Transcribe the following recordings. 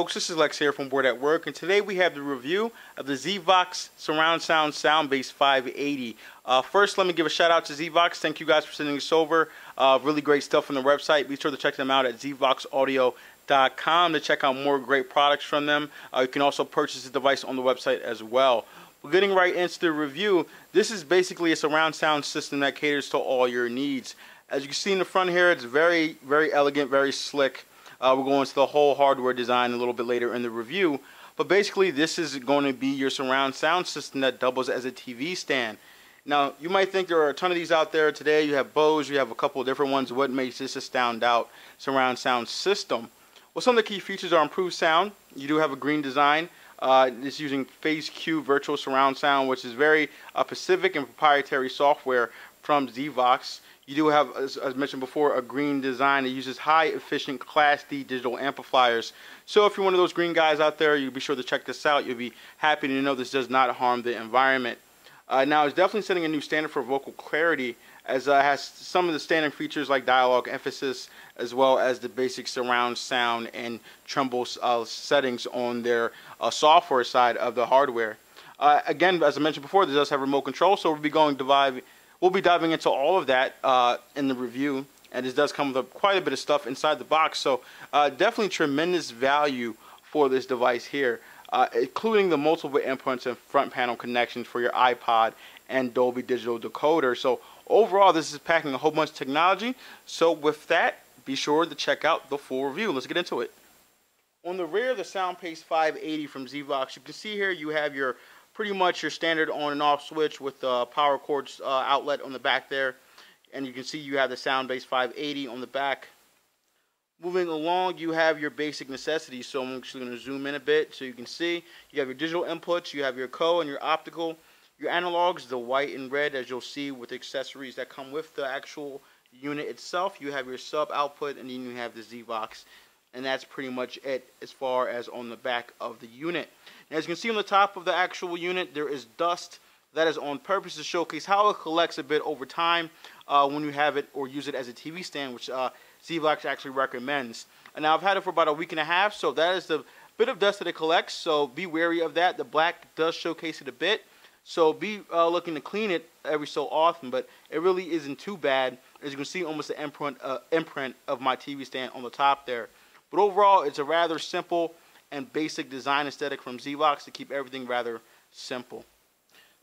folks, this is Lex here from Board at Work, and today we have the review of the ZVOX Surround Sound SoundBase 580. First, let me give a shout out to ZVOX. Thank you guys for sending this over. Really great stuff on the website. Be sure to check them out at ZVOXaudio.com to check out more great products from them. You can also purchase the device on the website as well. We're getting right into the review. This is basically a surround sound system that caters to all your needs. As you can see in the front here, it's very, very elegant, very slick. We'll go into the whole hardware design a little bit later in the review. But basically, this is going to be your surround sound system that doubles as a TV stand. Now, you might think there are a ton of these out there today. You have Bose, you have a couple of different ones. What makes this a stand out surround sound system? Well, some of the key features are improved sound. You do have a green design. It's using Phase Q virtual surround sound, which is very specific and proprietary software from ZVOX. You do have, as mentioned before, a green design that uses high-efficient Class D digital amplifiers. So if you're one of those green guys out there, you'll be sure to check this out. You'll be happy to know this does not harm the environment. Now, it's definitely setting a new standard for vocal clarity, as it has some of the standard features like dialogue emphasis, as well as the basic surround sound and tremble settings on their software side of the hardware. Again, as I mentioned before, this does have remote control, so we'll be diving into all of that in the review, and this does come with quite a bit of stuff inside the box. So definitely tremendous value for this device here, including the multiple inputs and front panel connections for your iPod and Dolby Digital decoder. So overall, this is packing a whole bunch of technology. So with that, be sure to check out the full review. Let's get into it. On the rear of the SoundBase 580 from ZVOX, you can see here you have your pretty much your standard on and off switch with the power cords outlet on the back there, and you can see you have the SoundBase 580 on the back. Moving along, you have your basic necessities, so I'm actually going to zoom in a bit so you can see. You have your digital inputs, you have your co and your optical, your analogs, the white and red, as you'll see with the accessories that come with the actual unit itself. You have your sub output, and then you have the ZVOX. And that's pretty much it as far as on the back of the unit. Now, as you can see on the top of the actual unit, there is dust. That is on purpose to showcase how it collects a bit over time when you have it or use it as a TV stand, which ZVOX actually recommends. And now I've had it for about a week and a half, so that is the bit of dust that it collects, so be wary of that. The black does showcase it a bit, so be looking to clean it every so often, but it really isn't too bad. As you can see, almost the imprint of my TV stand on the top there. But overall, it's a rather simple and basic design aesthetic from ZVOX to keep everything rather simple.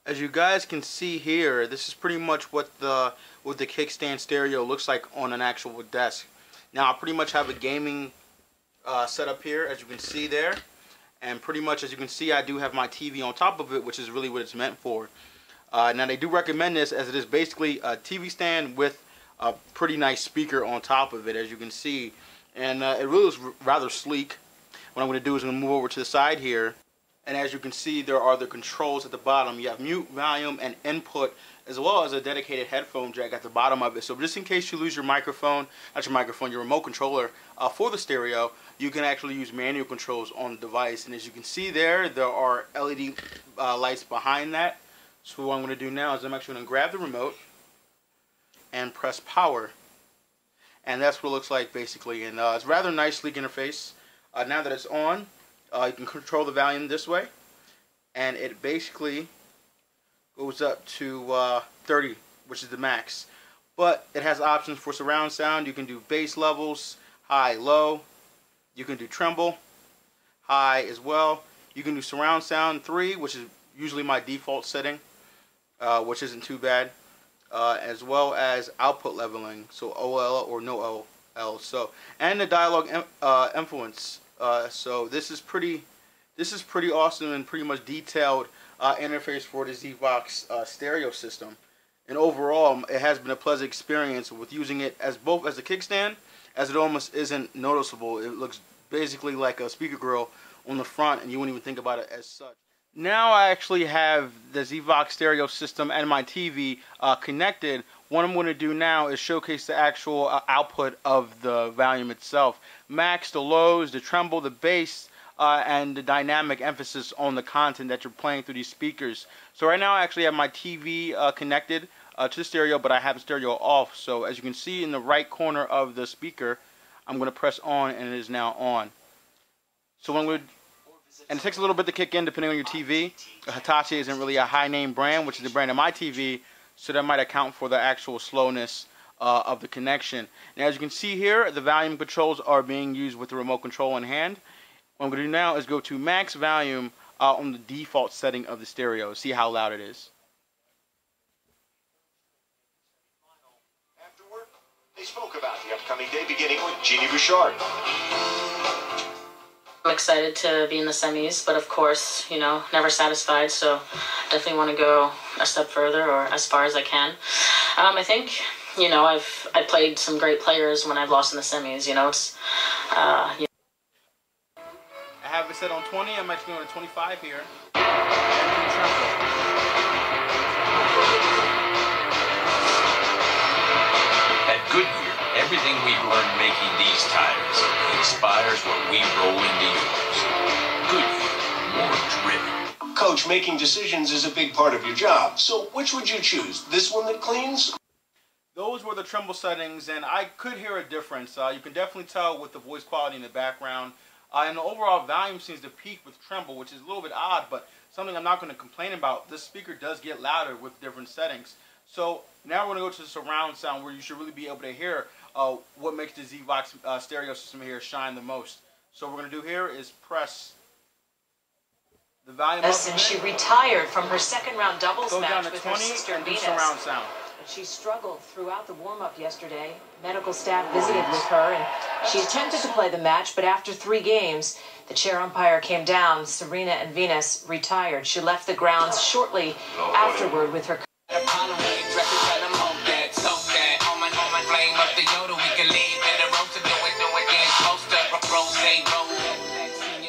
As you guys can see here, this is pretty much what the kickstand stereo looks like on an actual desk. Now, I pretty much have a gaming setup here, as you can see there. And pretty much, as you can see, I do have my TV on top of it, which is really what it's meant for. Now, they do recommend this, as it is basically a TV stand with a pretty nice speaker on top of it, as you can see. And it really is rather sleek. What I'm going to do is I'm going to move over to the side here. And as you can see, there are the controls at the bottom. You have mute, volume, and input, as well as a dedicated headphone jack at the bottom of it. So just in case you lose your microphone, not your microphone, your remote controller for the stereo, you can actually use manual controls on the device. And as you can see there are LED lights behind that. So what I'm going to do now is I'm actually going to grab the remote and press power. And that's what it looks like basically, and it's a rather nice, sleek interface. Now that it's on, you can control the volume this way, and it basically goes up to 30, which is the max. But it has options for surround sound. You can do bass levels, high, low. You can do treble, high as well. You can do surround sound 3, which is usually my default setting, which isn't too bad. As well as output leveling, so OL or no OL. So, and the dialogue influence. So this is pretty awesome and pretty much detailed interface for the ZVOX stereo system. And overall, it has been a pleasant experience with using it as both as a kickstand, as it almost isn't noticeable. It looks basically like a speaker grill on the front, and you wouldn't even think about it as such. Now I actually have the ZVOX stereo system and my TV connected. What I'm going to do now is showcase the actual output of the volume itself. Max, the lows, the treble, the bass, and the dynamic emphasis on the content that you're playing through these speakers. So right now I actually have my TV connected to the stereo, but I have the stereo off. So as you can see in the right corner of the speaker, I'm going to press on, and it is now on. So when we and it takes a little bit to kick in depending on your TV. Hitachi isn't really a high-name brand, which is the brand of my TV, so that might account for the actual slowness of the connection. And as you can see here, the volume controls are being used with the remote control in hand. What I'm going to do now is go to max volume on the default setting of the stereo. See how loud it is. Afterward, they spoke about the upcoming day, beginning with Jeannie Bouchard. I'm excited to be in the semis, but of course, you know, never satisfied, so definitely want to go a step further or as far as I can. I think, you know, I played some great players when I've lost in the semis, you know, it's, I have it set on 20, I'm actually going to 25 here. At Goodyear, everything we've learned making these tires inspires what we roll into yours. Goodyear, more driven. Coach, making decisions is a big part of your job. So which would you choose? This one that cleans? Those were the tremble settings, and I could hear a difference. You can definitely tell with the voice quality in the background. And the overall volume seems to peak with tremble, which is a little bit odd, but something I'm not going to complain about. This speaker does get louder with different settings. So now we're going to go to the surround sound, where you should really be able to hear what makes the ZVOX stereo system here shine the most. So what we're going to do here is press the volume up. And she retired from her second round doubles Go down match to with 20 her sister and do Venus. surround sound. She struggled throughout the warm-up yesterday. Medical staff visited with her, and she attempted to play the match, but after 3 games, the chair umpire came down. Serena and Venus retired. She left the grounds shortly afterward with her.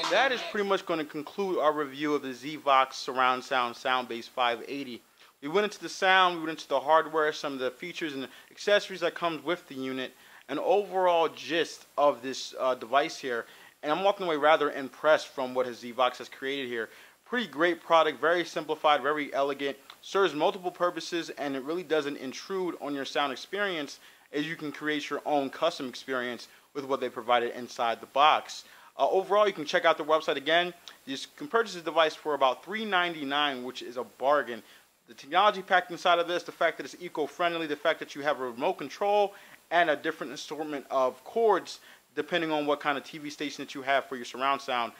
That is pretty much going to conclude our review of the ZVOX Surround Sound SoundBase 580. We went into the sound, we went into the hardware, some of the features and the accessories that comes with the unit, an overall gist of this device here. And I'm walking away rather impressed from what ZVOX has created here. Pretty great product, very simplified, very elegant, serves multiple purposes, and it really doesn't intrude on your sound experience, as you can create your own custom experience with what they provided inside the box. Overall, you can check out the website again. You can purchase the device for about $399, which is a bargain. The technology packed inside of this, the fact that it's eco-friendly, the fact that you have a remote control and a different assortment of cords depending on what kind of TV station that you have for your surround sound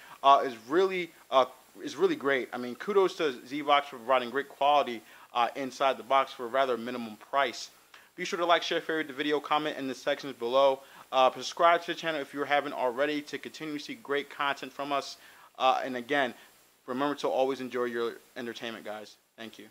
is really great. I mean, kudos to ZVOX for providing great quality inside the box for a rather minimum price. Be sure to like, share, favorite the video, comment in the sections below. Subscribe to the channel if you haven't already to continue to see great content from us. And again, remember to always enjoy your entertainment, guys. Thank you.